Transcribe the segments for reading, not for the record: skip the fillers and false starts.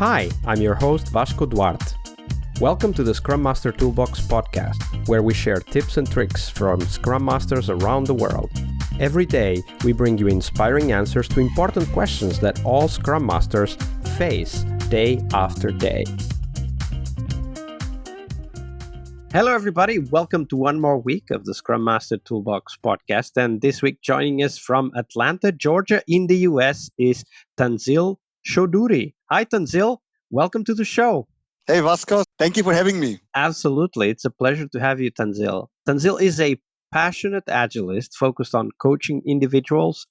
Hi, I'm your host Vasco Duarte. Welcome to the Scrum Master Toolbox podcast, where we share tips and tricks from Scrum Masters around the world. Every day, we bring you inspiring answers to important questions that all Scrum Masters face day after day. Hello, everybody. Welcome to one more week of the Scrum Master Toolbox podcast. And this week, joining us from Atlanta, Georgia, in the US, is Tanzil Choudhury. Hi, Tanzil. Welcome to the show. Hey, Vasco. Thank you for having me. Absolutely. It's a pleasure to have you, Tanzil. Tanzil is a passionate Agilist focused on coaching individuals,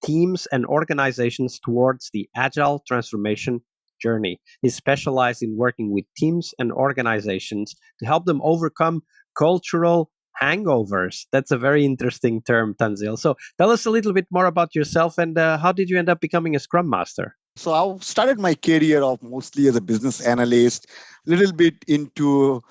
teams, and organizations towards the Agile transformation journey. He's specialized in working with teams and organizations to help them overcome cultural hangovers. That's a very interesting term, Tanzil. So tell us a little bit more about yourself and how did you end up becoming a Scrum Master? So I started my career off mostly as a business analyst, a little bit into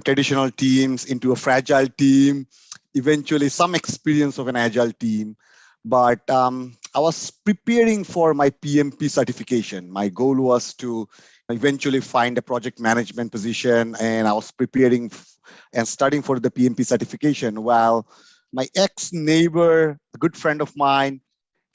traditional teams, into a fragile team, eventually some experience of an agile team. But I was preparing for my PMP certification. My goal was to eventually find a project management position, and I was preparing and studying for the PMP certification. While my ex-neighbor, a good friend of mine,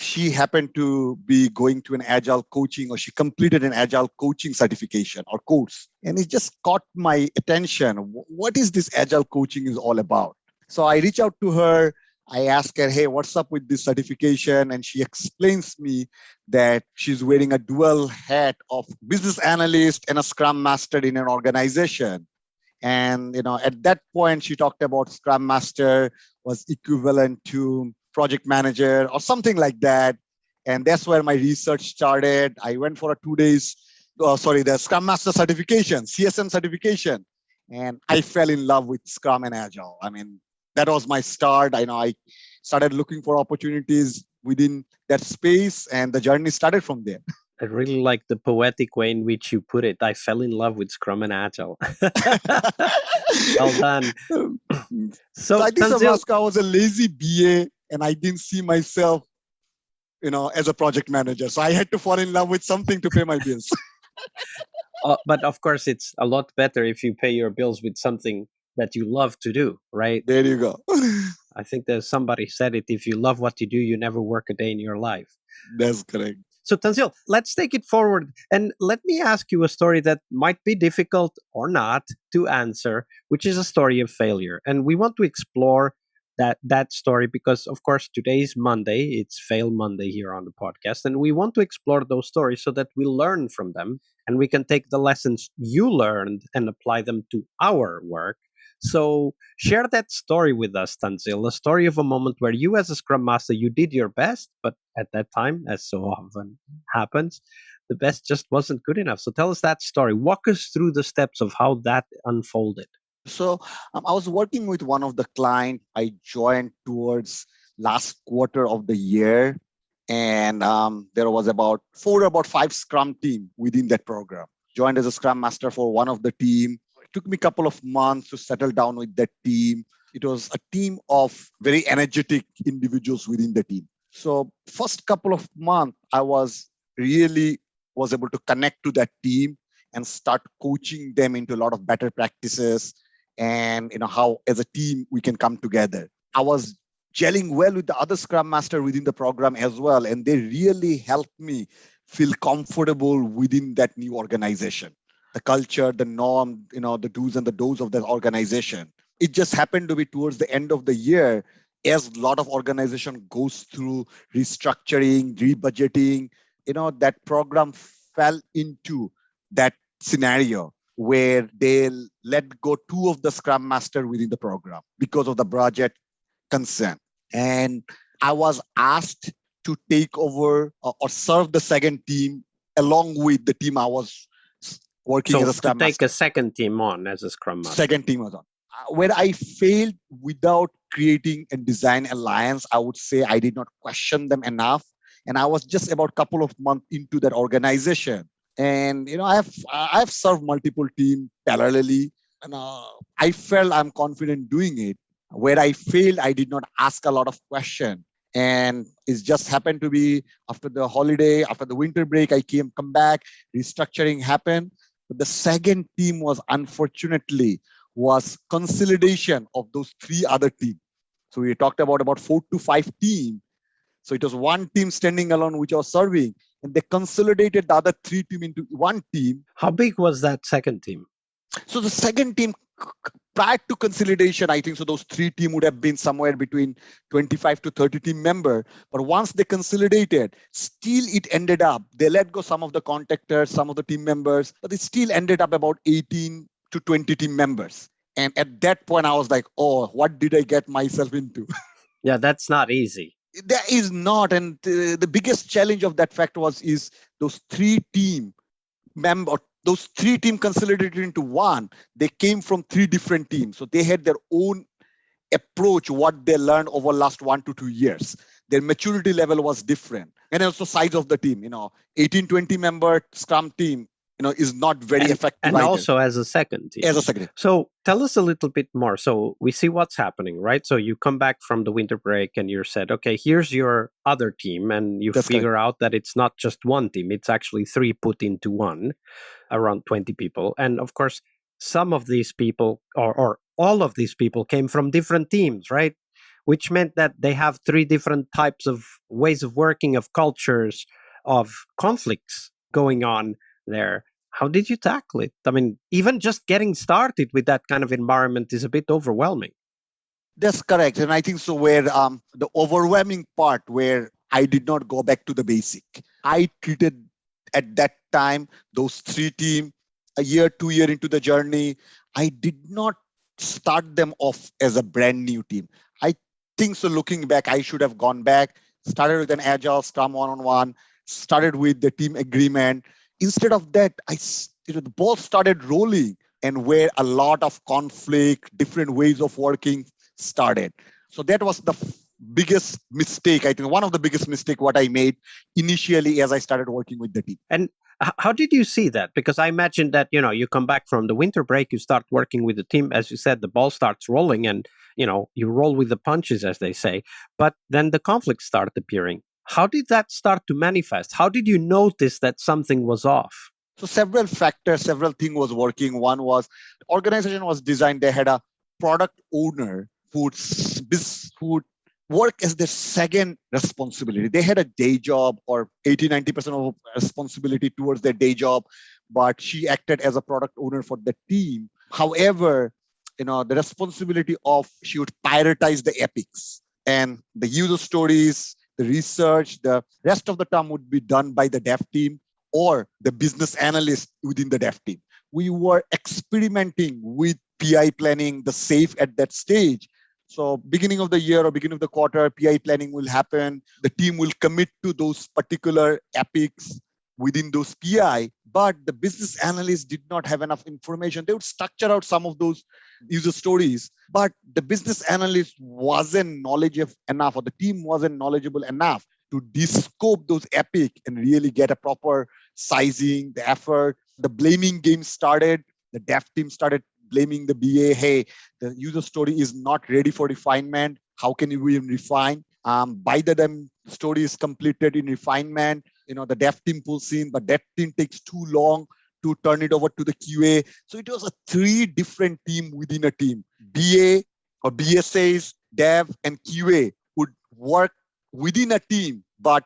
she happened to be going to an agile coaching, or she completed an agile coaching certification or course. And it just caught my attention. What is this agile coaching is all about? So I reach out to her. I ask her, hey, what's up with this certification? And she explains me that she's wearing a dual hat of business analyst and a Scrum Master in an organization. And at that point, she talked about Scrum Master was equivalent to project manager or something like that. And that's where my research started. I went for a 2 days, the Scrum Master certification, CSM certification. And I fell in love with Scrum and Agile. I mean, that was my start. I started looking for opportunities within that space, and the journey started from there. I really like the poetic way in which you put it. I fell in love with Scrum and Agile. Well done. So I think I was a lazy BA, and I didn't see myself, as a project manager. So I had to fall in love with something to pay my bills. But of course, it's a lot better if you pay your bills with something that you love to do, right? There you go. I think there's somebody said it, if you love what you do, you never work a day in your life. That's correct. So Tanzil, let's take it forward. And let me ask you a story that might be difficult or not to answer, which is a story of failure. And we want to explore that story because, of course, today's Monday. It's Fail Monday here on the podcast. And we want to explore those stories so that we learn from them and we can take the lessons you learned and apply them to our work. So share that story with us, Tanzil, a story of a moment where you as a Scrum Master, you did your best, but at that time, as so often happens, the best just wasn't good enough. So tell us that story. Walk us through the steps of how that unfolded. So I was working with one of the clients. I joined towards last quarter of the year, and there was about 5 Scrum team within that program. Joined as a Scrum Master for one of the team. Took me a couple of months to settle down with that team. It was a team of very energetic individuals within the team. So first couple of months, I was able to connect to that team and start coaching them into a lot of better practices and how as a team we can come together. I was gelling well with the other Scrum Master within the program as well. And they really helped me feel comfortable within that new organization. The culture, the norm, the do's and the don'ts of that organization. It just happened to be towards the end of the year, as a lot of organization goes through restructuring, rebudgeting, that program fell into that scenario where they let go 2 of the Scrum Master within the program because of the budget concern. And I was asked to take over or serve the second team along with the team I was working as a Scrum Master. So to take a second team on as a Scrum Master. Second team was on. Where I failed without creating a design alliance, I would say I did not question them enough. And I was just about a couple of months into that organization. And, I've served multiple teams parallelly. And I felt I'm confident doing it. Where I failed, I did not ask a lot of questions. And it just happened to be after the holiday, after the winter break, I come back, restructuring happened. But the second team was unfortunately was consolidation of those three other teams. So we talked about 4 to 5 teams. So it was one team standing alone, which was serving, and they consolidated the other three team into one team. How big was that second team? So the second team, prior to consolidation, I think so those three team would have been somewhere between 25 to 30 team member. But once they consolidated, still it ended up, they let go some of the contractors, some of the team members, but it still ended up about 18 to 20 team members. And at that point, I was like, oh, what did I get myself into? Yeah, that's not easy. That is not. And the biggest challenge of that fact is those three team member, those three team consolidated into one. They came from three different teams, so they had their own approach, what they learned over last 1 to 2 years. Their maturity level was different, and also size of the team. 18-20 member scrum team is not very effective And either. also as a second team. As a second. So tell us a little bit more. So we see what's happening, right? So you come back from the winter break and you're said, okay, here's your other team. And you That's figure out that it's not just one team, it's actually three put into one, around 20 people. And of course, some of these people or all of these people came from different teams, right? Which meant that they have three different types of ways of working, of cultures, of conflicts going on there. How did you tackle it? I mean, even just getting started with that kind of environment is a bit overwhelming. That's correct. And I think so where the overwhelming part where I did not go back to the basic. I treated at that time those three team a year, 2 year into the journey. I did not start them off as a brand new team. I think so looking back, I should have gone back, started with an agile scrum one-on-one, started with the team agreement. Instead of that, the ball started rolling, and where a lot of conflict, different ways of working started. So that was the biggest mistake. I think one of the biggest mistake what I made initially as I started working with the team. And how did you see that? Because I imagine that, you come back from the winter break, you start working with the team. As you said, the ball starts rolling and, you roll with the punches, as they say. But then the conflicts start appearing. How did that start to manifest? How did you notice that something was off? So several factors, several things was working. One was the organization was designed, they had a product owner who would work as their second responsibility. They had a day job or 80-90% of responsibility towards their day job, but she acted as a product owner for the team. However, the responsibility of she would prioritize the epics and the user stories, the research, the rest of the time would be done by the dev team or the business analyst within the dev team. We were experimenting with PI planning, the safe at that stage. So beginning of the year or beginning of the quarter, PI planning will happen. The team will commit to those particular epics within those PI, but the business analyst did not have enough information. They would structure out some of those user stories, but the business analyst wasn't knowledgeable enough, or the team wasn't knowledgeable enough to descope those epic and really get a proper sizing, the effort. The blaming game started. The dev team started blaming the BA. Hey, the user story is not ready for refinement. How can we refine? By the time the story is completed in refinement, the dev team pulls in, but that team takes too long to turn it over to the QA. So it was a three different team within a team. BA or BSAs, dev, and QA would work within a team, but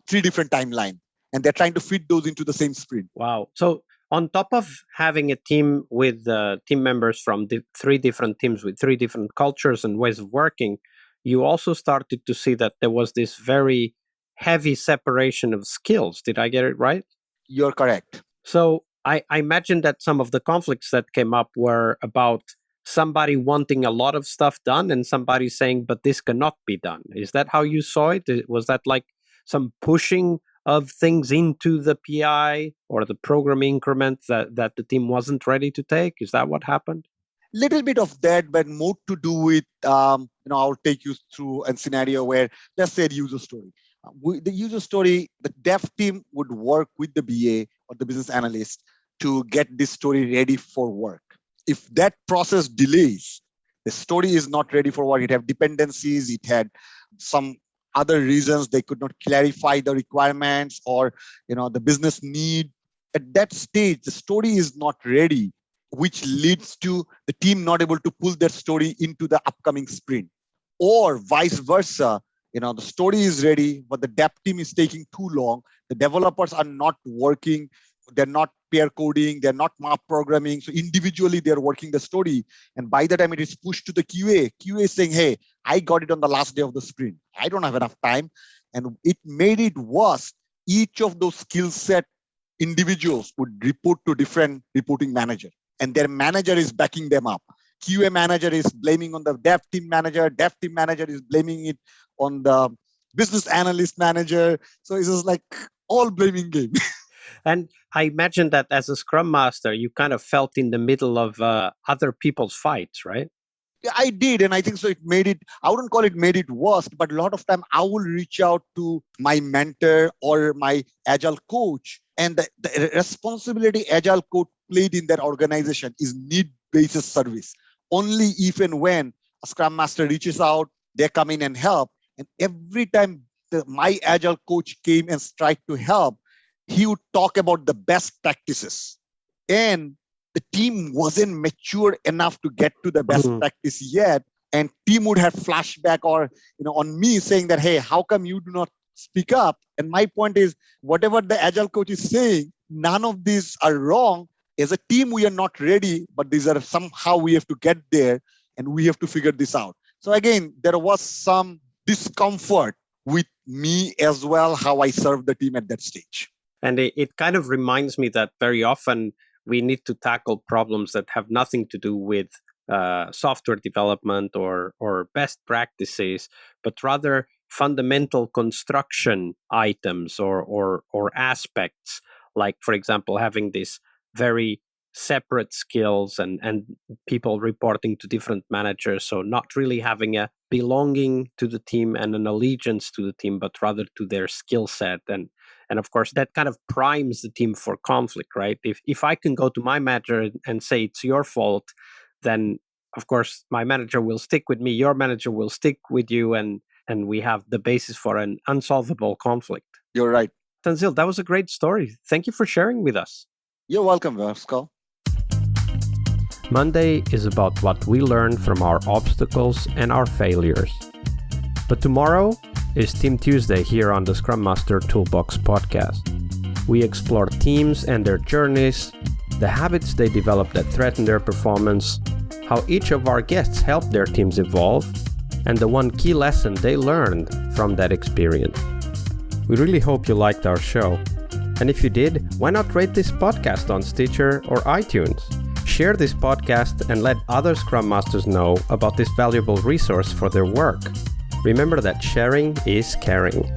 three different timeline, and they're trying to fit those into the same sprint. Wow. So on top of having a team with team members from three different teams with three different cultures and ways of working, you also started to see that there was this very heavy separation of skills. Did I get it right? You're correct. So I imagine that some of the conflicts that came up were about somebody wanting a lot of stuff done and somebody saying, but this cannot be done. Is that how you saw it? Was that like some pushing of things into the PI or the program increment that the team wasn't ready to take? Is that what happened? Little bit of that, but more to do with, I'll take you through a scenario where, let's say, the user story. The user story, the dev team would work with the BA or the business analyst to get this story ready for work. If that process delays, the story is not ready for work. It had dependencies, it had some other reasons they could not clarify the requirements or the business need. At that stage, the story is not ready, which leads to the team not able to pull their story into the upcoming sprint, or vice versa. The story is ready, but the dev team is taking too long. The developers are not working. They're not pair coding. They're not mob programming. So individually, they're working the story. And by the time it is pushed to the QA is saying, hey, I got it on the last day of the sprint. I don't have enough time. And it made it worse. Each of those skill set individuals would report to different reporting manager, and their manager is backing them up. QA manager is blaming on the dev team manager is blaming it on the business analyst manager. So it's just like all blaming game. And I imagine that as a Scrum Master, you kind of felt in the middle of other people's fights, right? Yeah, I did. And I think so it made it, I wouldn't call it made it worse, but a lot of time I will reach out to my mentor or my Agile coach. And the responsibility Agile coach played in that organization is need-based service. Only if and when a Scrum Master reaches out, they come in and help. And every time my Agile coach came and tried to help, he would talk about the best practices. And the team wasn't mature enough to get to the best practice yet. And team would have flashback or on me saying that, hey, how come you do not speak up? And my point is, whatever the Agile coach is saying, none of these are wrong. As a team, we are not ready, but these are somehow we have to get there and we have to figure this out. So again, there was some discomfort with me as well, how I served the team at that stage. And it kind of reminds me that very often we need to tackle problems that have nothing to do with software development or best practices, but rather fundamental construction items or aspects, like, for example, having this very separate skills and people reporting to different managers. So not really having a belonging to the team and an allegiance to the team, but rather to their skill set. And of course, that kind of primes the team for conflict, right? If I can go to my manager and say it's your fault, then of course my manager will stick with me, your manager will stick with you, and we have the basis for an unsolvable conflict. You're right. Tanzil, that was a great story. Thank you for sharing with us. You're welcome, Vasco. Monday is about what we learn from our obstacles and our failures. But tomorrow is Team Tuesday here on the Scrum Master Toolbox podcast. We explore teams and their journeys, the habits they develop that threaten their performance, how each of our guests helped their teams evolve, and the one key lesson they learned from that experience. We really hope you liked our show. And if you did, why not rate this podcast on Stitcher or iTunes? Share this podcast and let other Scrum Masters know about this valuable resource for their work. Remember that sharing is caring.